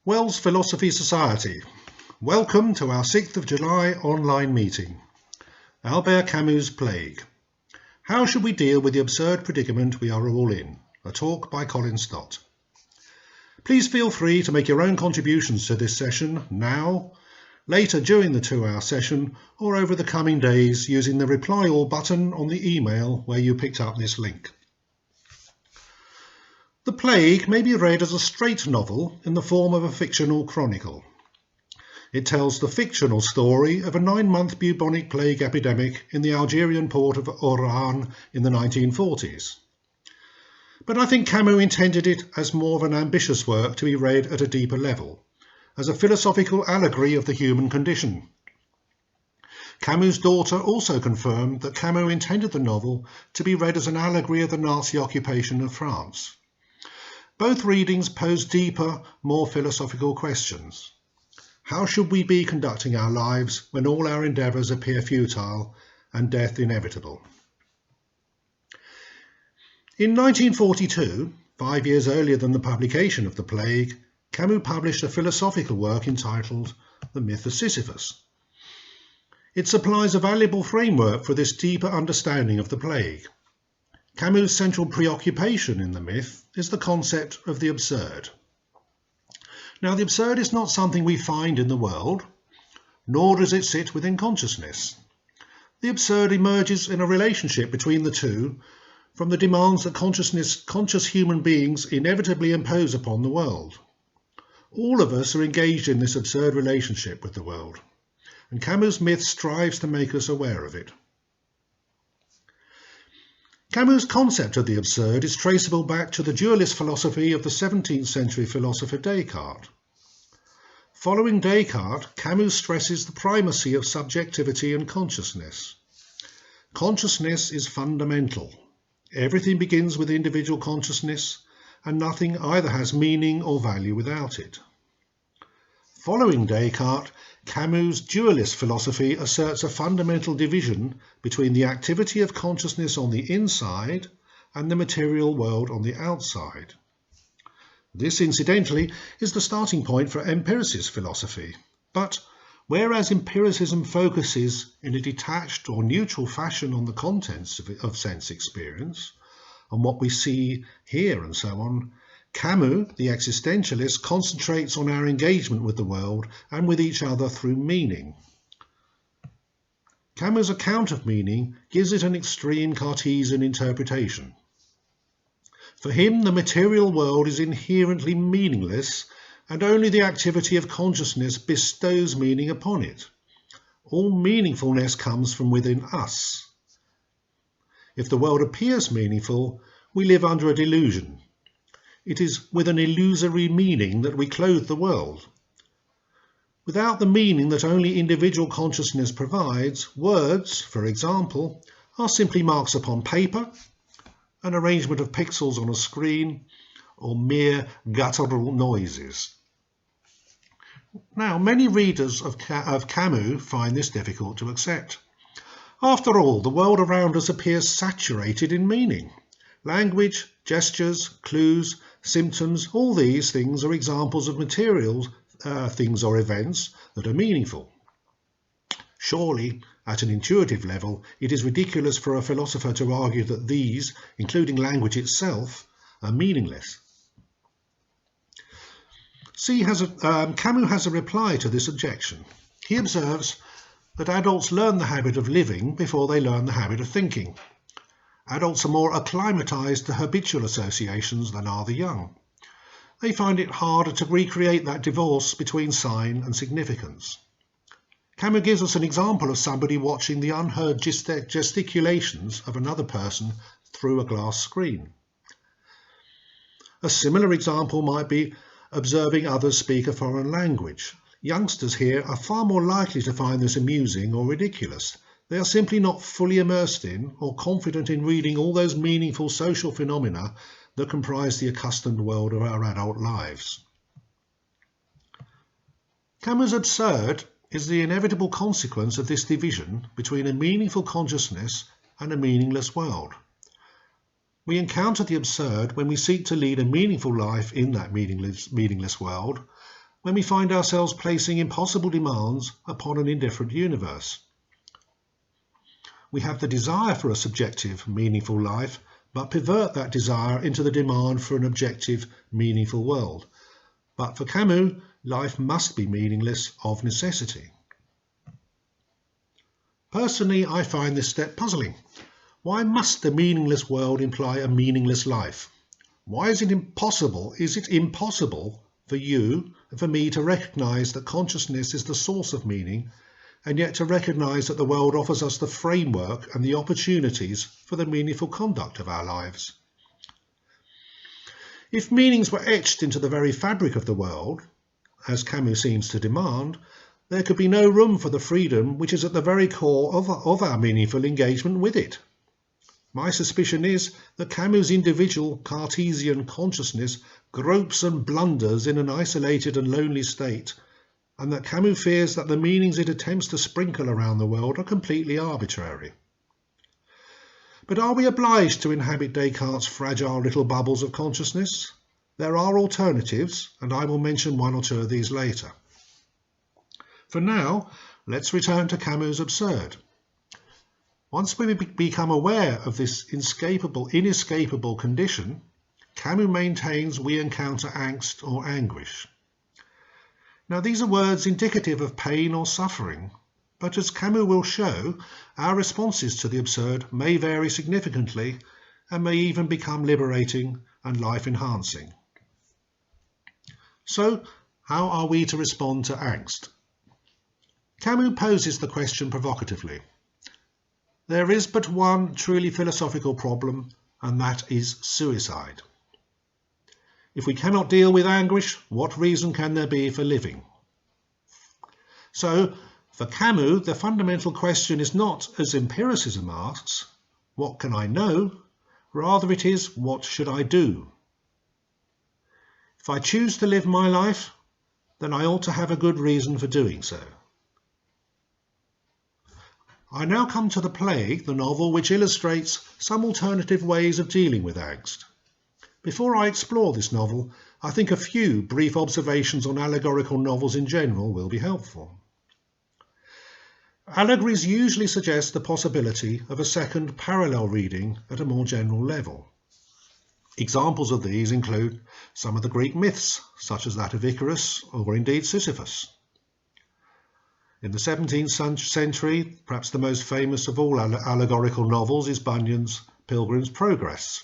Wells Philosophy Society, welcome to our 6th of July online meeting. Albert Camus' Plague. How should we deal with the absurd predicament we are all in? A talk by Stott. Please feel free to make your own contributions to this session now, later during the 2-hour session, or over the coming days using the Reply All button on the email where you picked up this link. The Plague may be read as a straight novel in the form of a fictional chronicle. It tells the fictional story of a 9-month bubonic plague epidemic in the Algerian port of Oran in the 1940s. But I think Camus intended it as more of an ambitious work to be read at a deeper level, as a philosophical allegory of the human condition. Camus' daughter also confirmed that Camus intended the novel to be read as an allegory of the Nazi occupation of France. Both readings pose deeper, more philosophical questions. How should we be conducting our lives when all our endeavours appear futile and death inevitable? In 1942, 5 years earlier than the publication of The Plague, Camus published a philosophical work entitled The Myth of Sisyphus. It supplies a valuable framework for this deeper understanding of the plague. Camus' central preoccupation in the myth is the concept of the absurd. Now, the absurd is not something we find in the world, nor does it sit within consciousness. The absurd emerges in a relationship between the two from the demands that conscious human beings inevitably impose upon the world. All of us are engaged in this absurd relationship with the world, and Camus' myth strives to make us aware of it. Camus' concept of the absurd is traceable back to the dualist philosophy of the 17th century philosopher Descartes. Following Descartes, Camus stresses the primacy of subjectivity and consciousness. Consciousness is fundamental. Everything begins with individual consciousness, and nothing either has meaning or value without it. Following Descartes, Camus' dualist philosophy asserts a fundamental division between the activity of consciousness on the inside and the material world on the outside. This, incidentally, is the starting point for empiricist philosophy. But whereas empiricism focuses in a detached or neutral fashion on the contents of sense experience, on what we see, hear, and so on, Camus, the existentialist, concentrates on our engagement with the world and with each other through meaning. Camus' account of meaning gives it an extreme Cartesian interpretation. For him, the material world is inherently meaningless, and only the activity of consciousness bestows meaning upon it. All meaningfulness comes from within us. If the world appears meaningful, we live under a delusion. It is with an illusory meaning that we clothe the world. Without the meaning that only individual consciousness provides, words, for example, are simply marks upon paper, an arrangement of pixels on a screen, or mere guttural noises. Now, many readers of Camus find this difficult to accept. After all, the world around us appears saturated in meaning. Language, gestures, clues, symptoms, all these things are examples of material things or events that are meaningful. Surely, at an intuitive level, it is ridiculous for a philosopher to argue that these, including language itself, are meaningless. Camus has a reply to this objection. He observes that adults learn the habit of living before they learn the habit of thinking. Adults are more acclimatized to habitual associations than are the young. They find it harder to recreate that divorce between sign and significance. Camus gives us an example of somebody watching the unheard gesticulations of another person through a glass screen. A similar example might be observing others speak a foreign language. Youngsters here are far more likely to find this amusing or ridiculous. They are simply not fully immersed in or confident in reading all those meaningful social phenomena that comprise the accustomed world of our adult lives. Camus' absurd is the inevitable consequence of this division between a meaningful consciousness and a meaningless world. We encounter the absurd when we seek to lead a meaningful life in that meaningless world, when we find ourselves placing impossible demands upon an indifferent universe. We have the desire for a subjective, meaningful life, but pervert that desire into the demand for an objective, meaningful world. But for Camus, life must be meaningless of necessity. Personally, I find this step puzzling. Why must the meaningless world imply a meaningless life? Why is it impossible for you and for me to recognise that consciousness is the source of meaning, and yet to recognise that the world offers us the framework and the opportunities for the meaningful conduct of our lives? If meanings were etched into the very fabric of the world, as Camus seems to demand, there could be no room for the freedom which is at the very core of our meaningful engagement with it. My suspicion is that Camus' individual Cartesian consciousness gropes and blunders in an isolated and lonely state, and that Camus fears that the meanings it attempts to sprinkle around the world are completely arbitrary. But are we obliged to inhabit Descartes' fragile little bubbles of consciousness? There are alternatives, and I will mention one or two of these later. For now, let's return to Camus' absurd. Once we become aware of this inescapable condition, Camus maintains we encounter angst or anguish. Now, these are words indicative of pain or suffering, but as Camus will show, our responses to the absurd may vary significantly and may even become liberating and life-enhancing. So, how are we to respond to angst? Camus poses the question provocatively. There is but one truly philosophical problem, and that is suicide. If we cannot deal with anguish, what reason can there be for living? So, for Camus, the fundamental question is not, as empiricism asks, what can I know? Rather it is, what should I do? If I choose to live my life, then I ought to have a good reason for doing so. I now come to The Plague, the novel which illustrates some alternative ways of dealing with angst. Before I explore this novel, I think a few brief observations on allegorical novels in general will be helpful. Allegories usually suggest the possibility of a second parallel reading at a more general level. Examples of these include some of the Greek myths, such as that of Icarus or indeed Sisyphus. In the 17th century, perhaps the most famous of all allegorical novels is Bunyan's Pilgrim's Progress.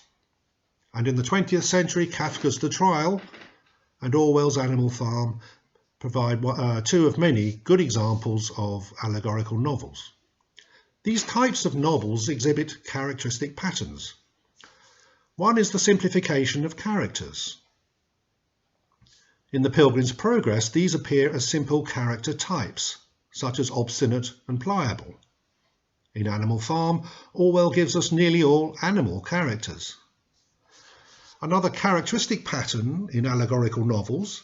And in the 20th century, Kafka's The Trial and Orwell's Animal Farm provide two of many good examples of allegorical novels. These types of novels exhibit characteristic patterns. One is the simplification of characters. In The Pilgrim's Progress, these appear as simple character types, such as obstinate and pliable. In Animal Farm, Orwell gives us nearly all animal characters. Another characteristic pattern in allegorical novels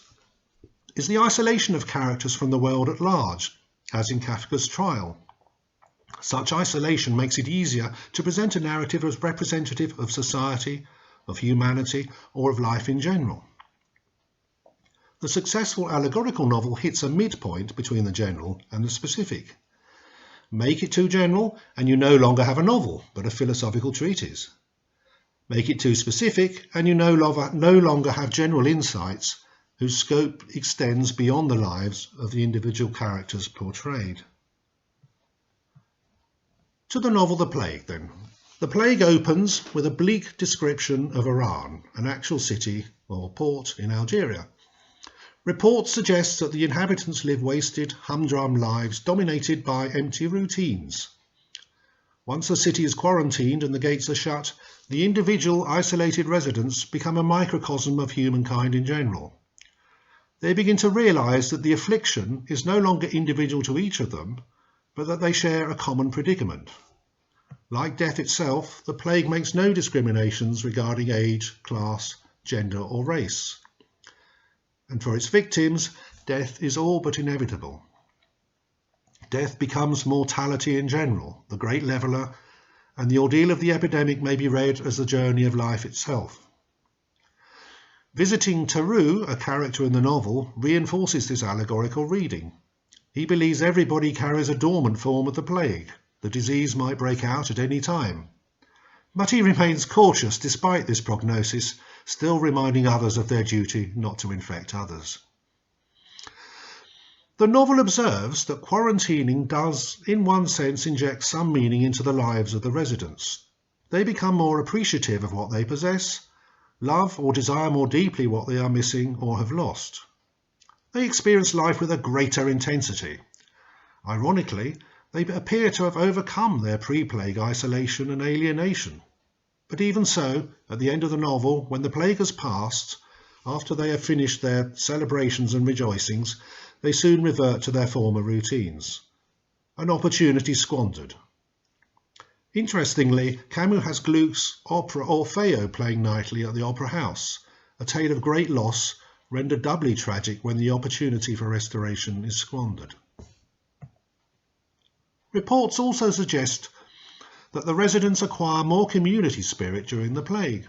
is the isolation of characters from the world at large, as in Kafka's Trial. Such isolation makes it easier to present a narrative as representative of society, of humanity, or of life in general. The successful allegorical novel hits a midpoint between the general and the specific. Make it too general and you no longer have a novel, but a philosophical treatise. Make it too specific and you no longer have general insights whose scope extends beyond the lives of the individual characters portrayed. To the novel The Plague, then. The Plague opens with a bleak description of Iran, an actual city or port in Algeria. Reports suggest that the inhabitants live wasted, humdrum lives dominated by empty routines. Once the city is quarantined and the gates are shut, the individual isolated residents become a microcosm of humankind in general. They begin to realise that the affliction is no longer individual to each of them, but that they share a common predicament. Like death itself, the plague makes no discriminations regarding age, class, gender or race. And for its victims, death is all but inevitable. Death becomes mortality in general, the great leveller, and the ordeal of the epidemic may be read as the journey of life itself. Visiting Taru, a character in the novel, reinforces this allegorical reading. He believes everybody carries a dormant form of the plague. The disease might break out at any time. But he remains cautious despite this prognosis, still reminding others of their duty not to infect others. The novel observes that quarantining does, in one sense, inject some meaning into the lives of the residents. They become more appreciative of what they possess, love or desire more deeply what they are missing or have lost. They experience life with a greater intensity. Ironically, they appear to have overcome their pre-plague isolation and alienation. But even so, at the end of the novel, when the plague has passed, after they have finished their celebrations and rejoicings, they soon revert to their former routines. An opportunity squandered. Interestingly, Camus has Gluck's opera Orfeo playing nightly at the Opera House, a tale of great loss rendered doubly tragic when the opportunity for restoration is squandered. Reports also suggest that the residents acquire more community spirit during the plague.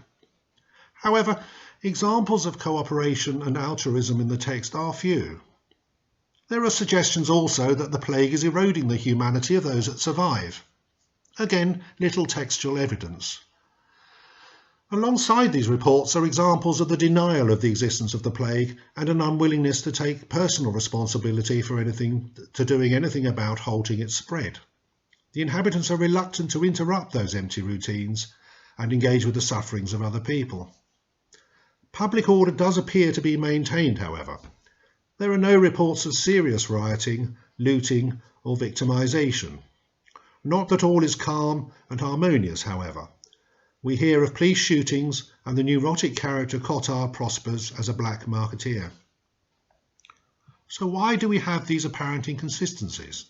However, examples of cooperation and altruism in the text are few. There are suggestions also that the plague is eroding the humanity of those that survive. Again, little textual evidence. Alongside these reports are examples of the denial of the existence of the plague and an unwillingness to take personal responsibility for doing anything about halting its spread. The inhabitants are reluctant to interrupt those empty routines and engage with the sufferings of other people. Public order does appear to be maintained, however. There are no reports of serious rioting, looting, or victimisation. Not that all is calm and harmonious, however. We hear of police shootings and the neurotic character Cotard prospers as a black marketeer. So why do we have these apparent inconsistencies?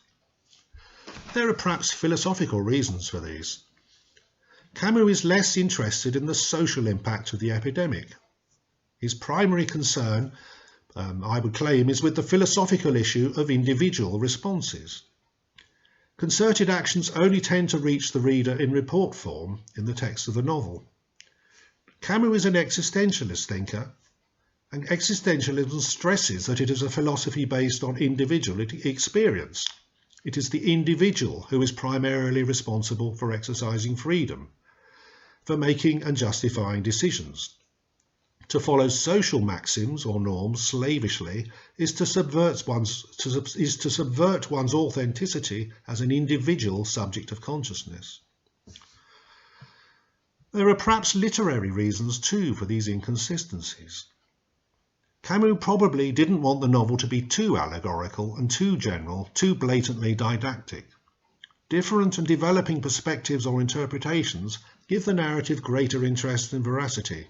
There are perhaps philosophical reasons for these. Camus is less interested in the social impact of the epidemic. His primary concern, I would claim, is with the philosophical issue of individual responses. Concerted actions only tend to reach the reader in report form in the text of the novel. Camus is an existentialist thinker, and existentialism stresses that it is a philosophy based on individual experience. It is the individual who is primarily responsible for exercising freedom, for making and justifying decisions. To follow social maxims or norms slavishly is to subvert one's authenticity as an individual subject of consciousness. There are perhaps literary reasons too for these inconsistencies. Camus probably didn't want the novel to be too allegorical and too general, too blatantly didactic. Different and developing perspectives or interpretations give the narrative greater interest and veracity.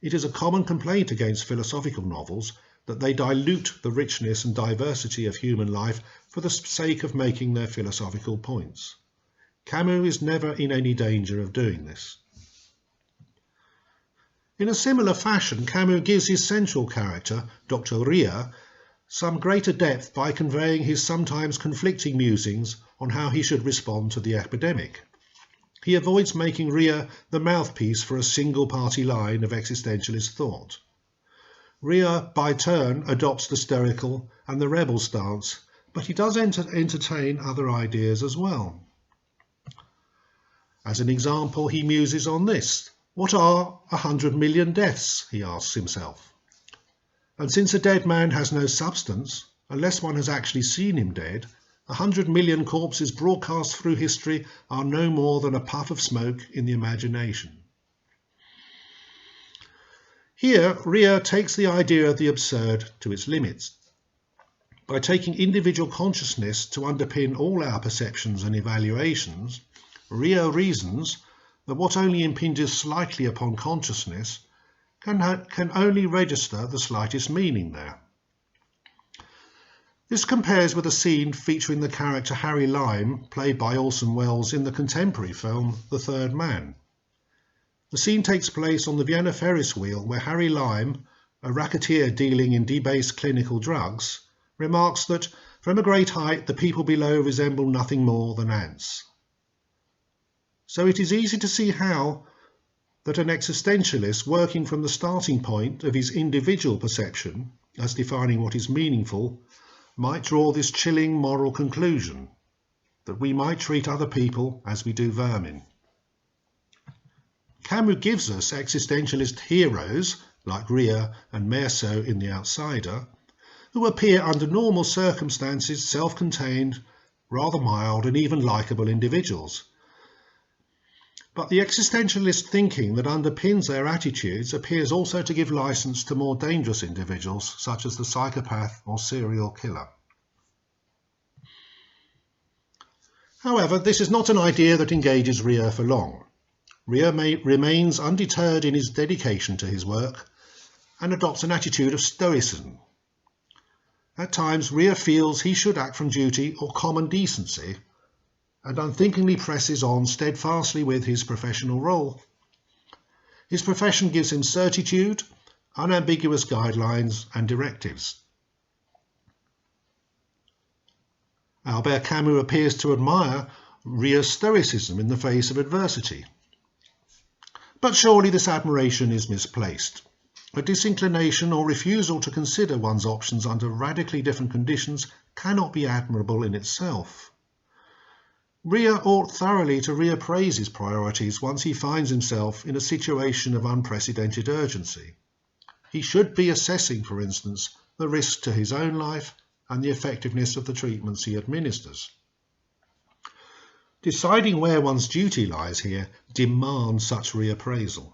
It is a common complaint against philosophical novels that they dilute the richness and diversity of human life for the sake of making their philosophical points. Camus is never in any danger of doing this. In a similar fashion, Camus gives his central character, Dr. Ria, some greater depth by conveying his sometimes conflicting musings on how he should respond to the epidemic. He avoids making Ria the mouthpiece for a single-party line of existentialist thought. Ria, by turn, adopts the stoical and the rebel stance, but he does entertain other ideas as well. As an example, he muses on this. What are 100 million deaths, he asks himself. And since a dead man has no substance, unless one has actually seen him dead, 100 million corpses broadcast through history are no more than a puff of smoke in the imagination. Here, Ria takes the idea of the absurd to its limits. By taking individual consciousness to underpin all our perceptions and evaluations, Ria reasons that what only impinges slightly upon consciousness can only register the slightest meaning there. This compares with a scene featuring the character Harry Lime, played by Orson Welles in the contemporary film The Third Man. The scene takes place on the Vienna Ferris wheel where Harry Lime, a racketeer dealing in debased clinical drugs, remarks that from a great height the people below resemble nothing more than ants. So it is easy to see how that an existentialist working from the starting point of his individual perception as defining what is meaningful might draw this chilling moral conclusion that we might treat other people as we do vermin. Camus gives us existentialist heroes like Rhea and Meursault in The Outsider, who appear under normal circumstances self-contained, rather mild and even likeable individuals. But the existentialist thinking that underpins their attitudes appears also to give license to more dangerous individuals, such as the psychopath or serial killer. However, this is not an idea that engages Rhea for long. Rhea remains undeterred in his dedication to his work and adopts an attitude of stoicism. At times, Rhea feels he should act from duty or common decency and unthinkingly presses on steadfastly with his professional role. His profession gives him certitude, unambiguous guidelines and directives. Albert Camus appears to admire Rhea's stoicism in the face of adversity. But surely this admiration is misplaced. A disinclination or refusal to consider one's options under radically different conditions cannot be admirable in itself. Rhea ought thoroughly to reappraise his priorities once he finds himself in a situation of unprecedented urgency. He should be assessing, for instance, the risk to his own life and the effectiveness of the treatments he administers. Deciding where one's duty lies here demands such reappraisal.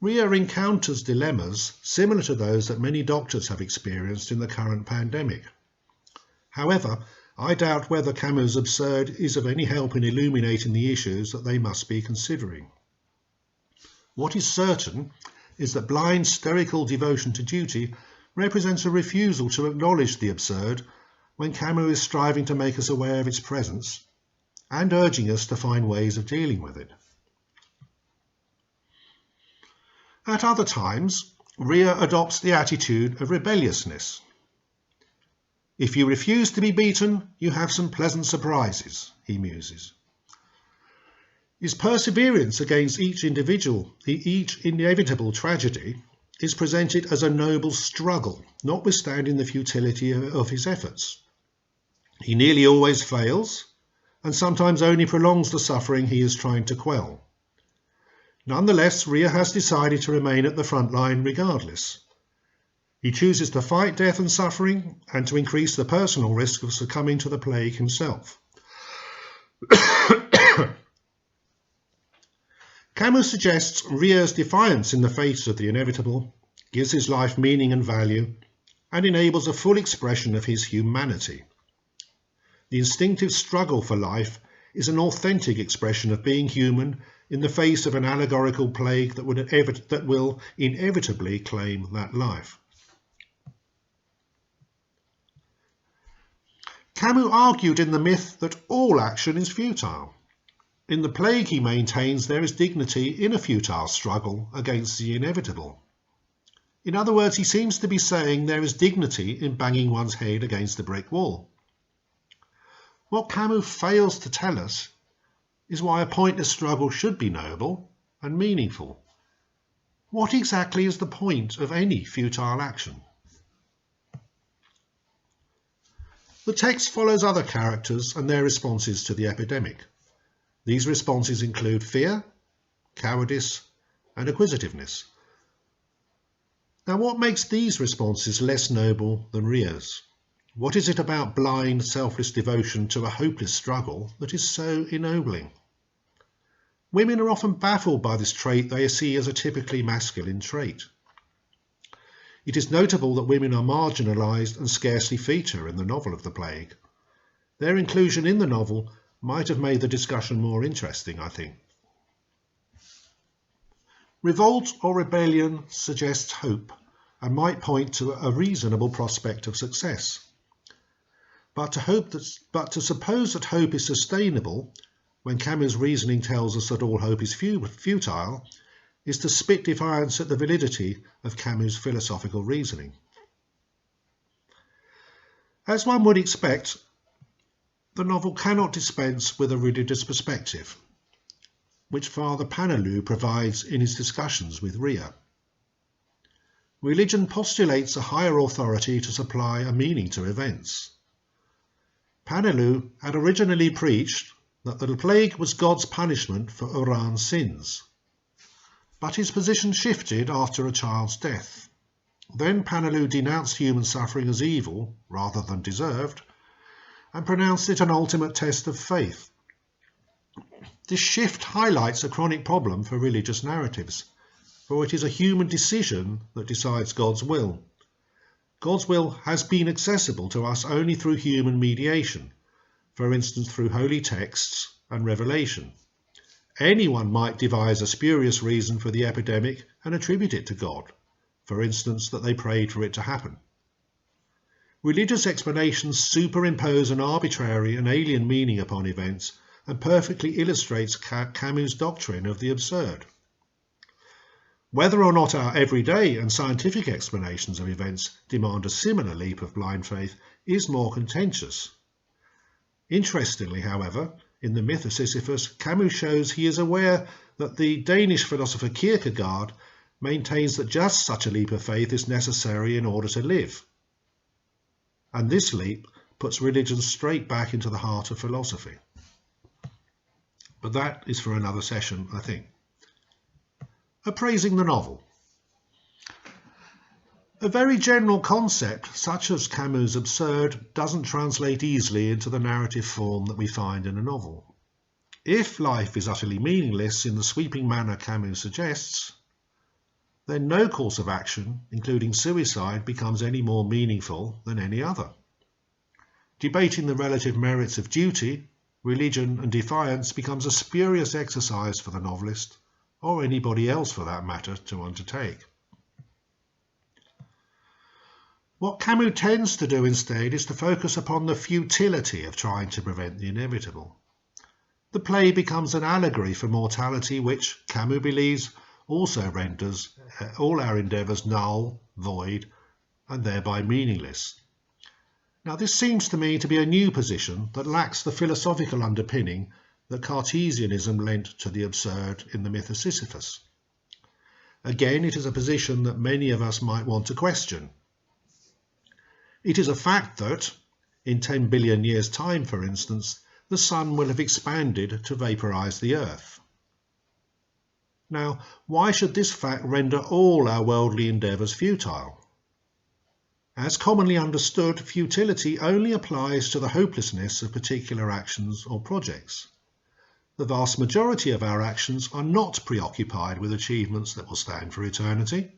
Rhea encounters dilemmas similar to those that many doctors have experienced in the current pandemic. However, I doubt whether Camus' absurd is of any help in illuminating the issues that they must be considering. What is certain is that blind, stoical devotion to duty represents a refusal to acknowledge the absurd when Camus is striving to make us aware of its presence and urging us to find ways of dealing with it. At other times, Rhea adopts the attitude of rebelliousness. If you refuse to be beaten, you have some pleasant surprises, he muses. His perseverance against each inevitable tragedy is presented as a noble struggle, notwithstanding the futility of his efforts. He nearly always fails, and sometimes only prolongs the suffering he is trying to quell. Nonetheless, Rhea has decided to remain at the front line regardless. He chooses to fight death and suffering and to increase the personal risk of succumbing to the plague himself. Camus suggests Rhea's defiance in the face of the inevitable gives his life meaning and value and enables a full expression of his humanity. The instinctive struggle for life is an authentic expression of being human in the face of an allegorical plague that will inevitably claim that life. Camus argued in The Myth that all action is futile. In the plague, he maintains there is dignity in a futile struggle against the inevitable. In other words, he seems to be saying there is dignity in banging one's head against a brick wall. What Camus fails to tell us is why a pointless struggle should be noble and meaningful. What exactly is the point of any futile action? The text follows other characters and their responses to the epidemic. These responses include fear, cowardice, and acquisitiveness. Now, what makes these responses less noble than Rhea's? What is it about blind, selfless devotion to a hopeless struggle that is so ennobling? Women are often baffled by this trait they see as a typically masculine trait. It is notable that women are marginalised and scarcely feature in the novel of the plague. Their inclusion in the novel might have made the discussion more interesting, I think. Revolt or rebellion suggests hope and might point to a reasonable prospect of success. But to suppose that hope is sustainable, when Camus' reasoning tells us that all hope is futile, is to spit defiance at the validity of Camus' philosophical reasoning. As one would expect, the novel cannot dispense with a religious perspective. which Father Panelu provides in his discussions with Rhea. Religion postulates a higher authority to supply a meaning to events. Panelu had originally preached that the plague was God's punishment for Iran's sins, but his position shifted after a child's death. Then Panelu denounced human suffering as evil rather than deserved, and pronounced it an ultimate test of faith. This shift highlights a chronic problem for religious narratives, for it is a human decision that decides God's will. God's will has been accessible to us only through human mediation, for instance through holy texts and revelation. Anyone might devise a spurious reason for the epidemic and attribute it to God, for instance that they prayed for it to happen. Religious explanations superimpose an arbitrary and alien meaning upon events and perfectly illustrates Camus' doctrine of the absurd. Whether or not our everyday and scientific explanations of events demand a similar leap of blind faith is more contentious. Interestingly, however, in the myth of Sisyphus, Camus shows he is aware that the Danish philosopher Kierkegaard maintains that just such a leap of faith is necessary in order to live. And this leap puts religion straight back into the heart of philosophy. But that is for another session, I think. Appraising the novel. A very general concept, such as Camus' absurd, doesn't translate easily into the narrative form that we find in a novel. If life is utterly meaningless in the sweeping manner Camus suggests, then no course of action, including suicide, becomes any more meaningful than any other. Debating the relative merits of duty, religion and defiance becomes a spurious exercise for the novelist, or anybody else for that matter, to undertake. What Camus tends to do instead is to focus upon the futility of trying to prevent the inevitable. The play becomes an allegory for mortality which, Camus believes, also renders all our endeavours null, void, and thereby meaningless. Now this seems to me to be a new position that lacks the philosophical underpinning that Cartesianism lent to the absurd in the myth of Sisyphus. Again, it is a position that many of us might want to question. It is a fact that, in 10 billion years' time for instance, the sun will have expanded to vaporise the earth. Now, why should this fact render all our worldly endeavours futile? As commonly understood, futility only applies to the hopelessness of particular actions or projects. The vast majority of our actions are not preoccupied with achievements that will stand for eternity.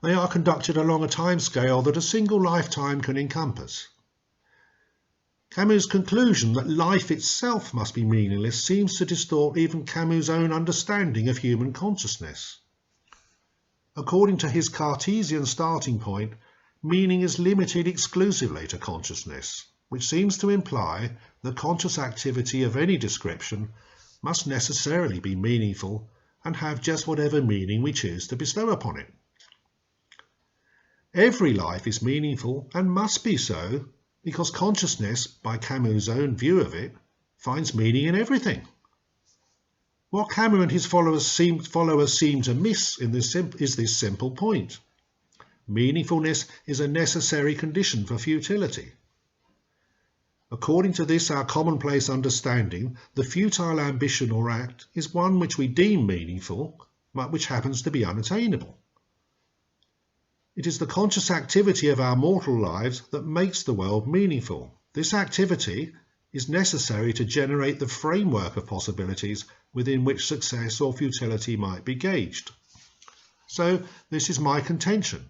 They are conducted along a timescale that a single lifetime can encompass. Camus' conclusion that life itself must be meaningless seems to distort even Camus' own understanding of human consciousness. According to his Cartesian starting point, meaning is limited exclusively to consciousness, which seems to imply that conscious activity of any description must necessarily be meaningful and have just whatever meaning we choose to bestow upon it. Every life is meaningful and must be so, because consciousness, by Camus' own view of it, finds meaning in everything. What Camus and his followers seem to miss in this is this simple point. Meaningfulness is a necessary condition for futility. According to this, our commonplace understanding, the futile ambition or act is one which we deem meaningful, but which happens to be unattainable. It is the conscious activity of our mortal lives that makes the world meaningful. This activity is necessary to generate the framework of possibilities within which success or futility might be gauged. So this is my contention.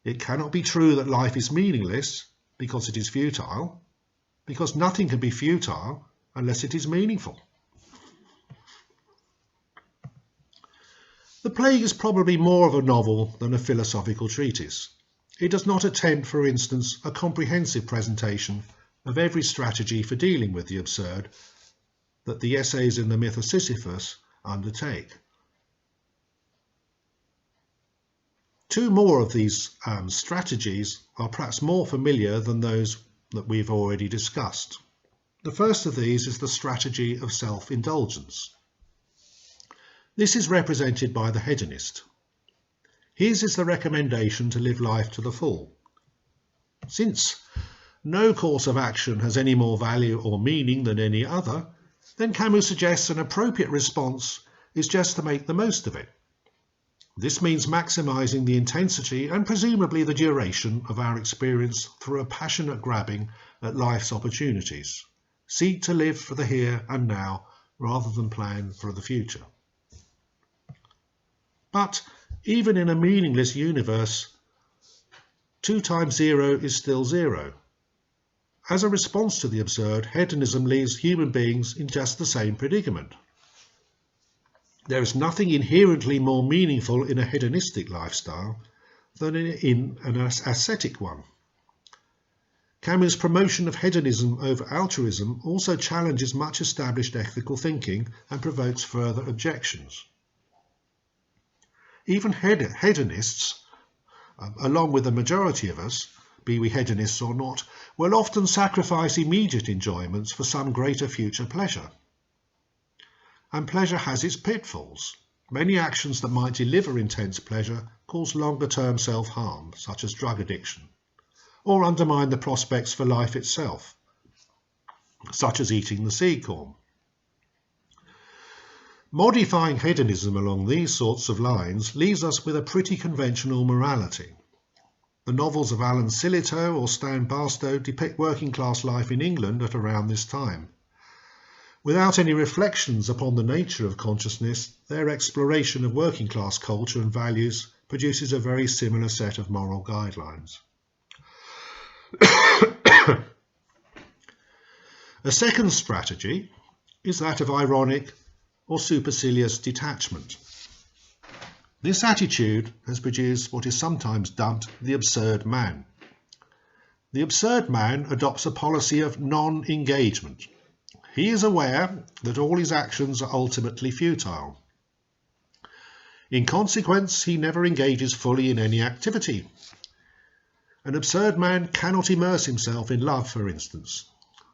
It cannot be true that life is meaningless because it is futile, because nothing can be futile unless it is meaningful. The Plague is probably more of a novel than a philosophical treatise. It does not attempt, for instance, a comprehensive presentation of every strategy for dealing with the absurd that the essays in the myth of Sisyphus undertake. Two more of these strategies are perhaps more familiar than those that we've already discussed. The first of these is the strategy of self-indulgence. This is represented by the hedonist. His is the recommendation to live life to the full. Since no course of action has any more value or meaning than any other, then Camus suggests an appropriate response is just to make the most of it. This means maximising the intensity and presumably the duration of our experience through a passionate grabbing at life's opportunities. Seek to live for the here and now rather than plan for the future. But even in a meaningless universe, 2 times 0 is still 0. As a response to the absurd, hedonism leaves human beings in just the same predicament. There is nothing inherently more meaningful in a hedonistic lifestyle than in an ascetic one. Camus' promotion of hedonism over altruism also challenges much established ethical thinking and provokes further objections. Even hedonists, along with the majority of us, be we hedonists or not, will often sacrifice immediate enjoyments for some greater future pleasure. And pleasure has its pitfalls. Many actions that might deliver intense pleasure cause longer-term self-harm, such as drug addiction, or undermine the prospects for life itself, such as eating the seed corn. Modifying hedonism along these sorts of lines leaves us with a pretty conventional morality. The novels of Alan Sillitoe or Stan Barstow depict working-class life in England at around this time. Without any reflections upon the nature of consciousness, their exploration of working-class culture and values produces a very similar set of moral guidelines. A second strategy is that of ironic or supercilious detachment. This attitude has produced what is sometimes dubbed the absurd man. The absurd man adopts a policy of non-engagement. He is aware that all his actions are ultimately futile. In consequence, he never engages fully in any activity. An absurd man cannot immerse himself in love, for instance.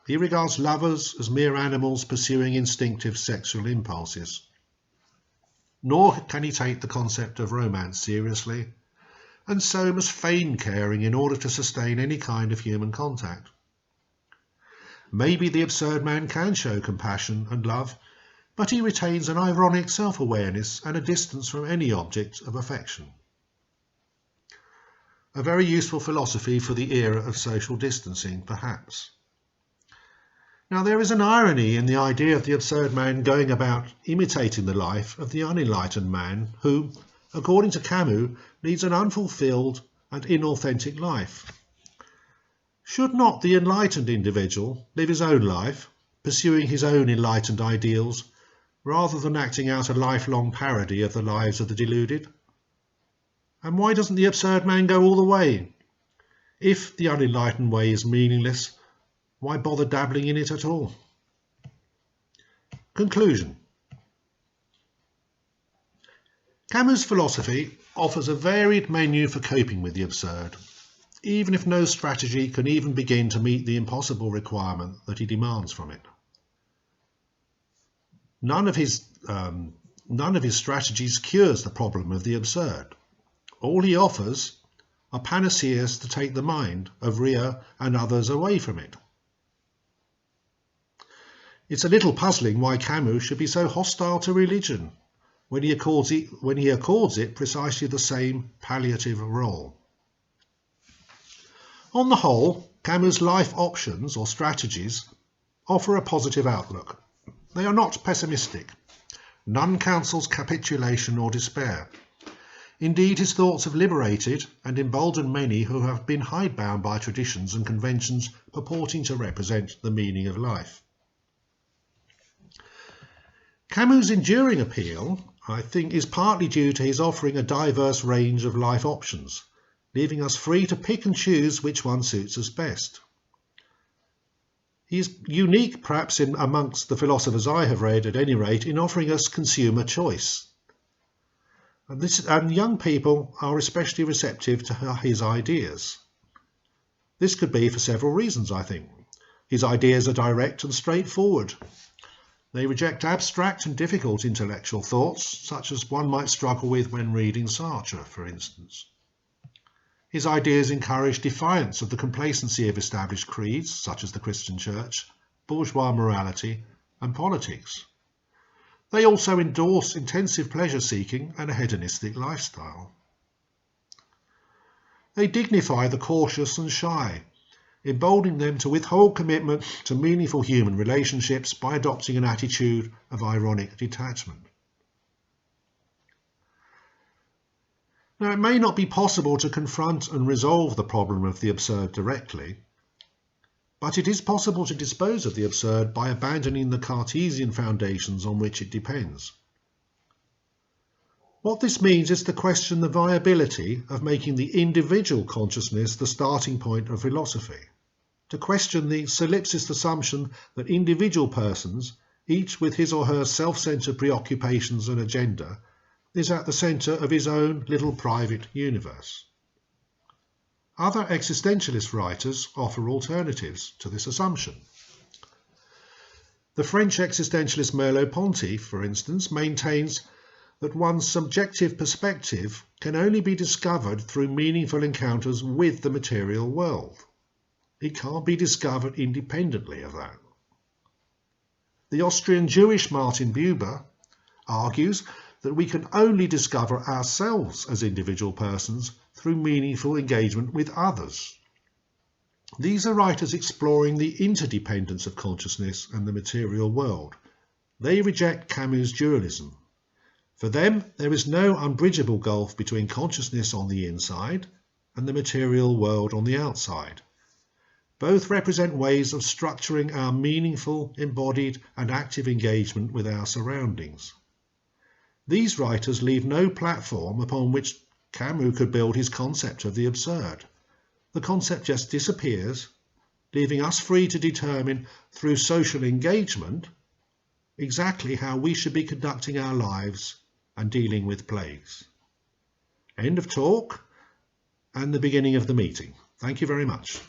He regards lovers as mere animals pursuing instinctive sexual impulses. Nor can he take the concept of romance seriously, and so must feign caring in order to sustain any kind of human contact. Maybe the absurd man can show compassion and love, but he retains an ironic self-awareness and a distance from any object of affection. A very useful philosophy for the era of social distancing, perhaps. Now, there is an irony in the idea of the absurd man going about imitating the life of the unenlightened man who, according to Camus, leads an unfulfilled and inauthentic life. Should not the enlightened individual live his own life, pursuing his own enlightened ideals, rather than acting out a lifelong parody of the lives of the deluded? And why doesn't the absurd man go all the way? If the unenlightened way is meaningless, why bother dabbling in it at all? Conclusion. Camus' philosophy offers a varied menu for coping with the absurd, even if no strategy can even begin to meet the impossible requirement that he demands from it. None of his strategies cures the problem of the absurd. All he offers are panaceas to take the mind of Rhea and others away from it. It's a little puzzling why Camus should be so hostile to religion when he accords it precisely the same palliative role. On the whole, Camus' life options or strategies offer a positive outlook. They are not pessimistic. None counsels capitulation or despair. Indeed, his thoughts have liberated and emboldened many who have been hidebound by traditions and conventions purporting to represent the meaning of life. Camus' enduring appeal, I think, is partly due to his offering a diverse range of life options, leaving us free to pick and choose which one suits us best. He is unique, perhaps, amongst the philosophers I have read, at any rate, in offering us consumer choice. And young people are especially receptive to his ideas. This could be for several reasons, I think. His ideas are direct and straightforward. They reject abstract and difficult intellectual thoughts, such as one might struggle with when reading Sartre, for instance. His ideas encourage defiance of the complacency of established creeds, such as the Christian Church, bourgeois morality, and politics. They also endorse intensive pleasure-seeking and a hedonistic lifestyle. They dignify the cautious and shy, emboldening them to withhold commitment to meaningful human relationships by adopting an attitude of ironic detachment. Now, it may not be possible to confront and resolve the problem of the absurd directly, but it is possible to dispose of the absurd by abandoning the Cartesian foundations on which it depends. What this means is to question the viability of making the individual consciousness the starting point of philosophy, to question the solipsist assumption that individual persons, each with his or her self-centred preoccupations and agenda, is at the centre of his own little private universe. Other existentialist writers offer alternatives to this assumption. The French existentialist Merleau-Ponty, for instance, maintains that one's subjective perspective can only be discovered through meaningful encounters with the material world. It can't be discovered independently of that. The Austrian Jewish Martin Buber argues that we can only discover ourselves as individual persons through meaningful engagement with others. These are writers exploring the interdependence of consciousness and the material world. They reject Camus' dualism. For them, there is no unbridgeable gulf between consciousness on the inside and the material world on the outside. Both represent ways of structuring our meaningful, embodied and active engagement with our surroundings. These writers leave no platform upon which Camus could build his concept of the absurd. The concept just disappears, leaving us free to determine through social engagement exactly how we should be conducting our lives and dealing with plagues. End of talk and the beginning of the meeting. Thank you very much.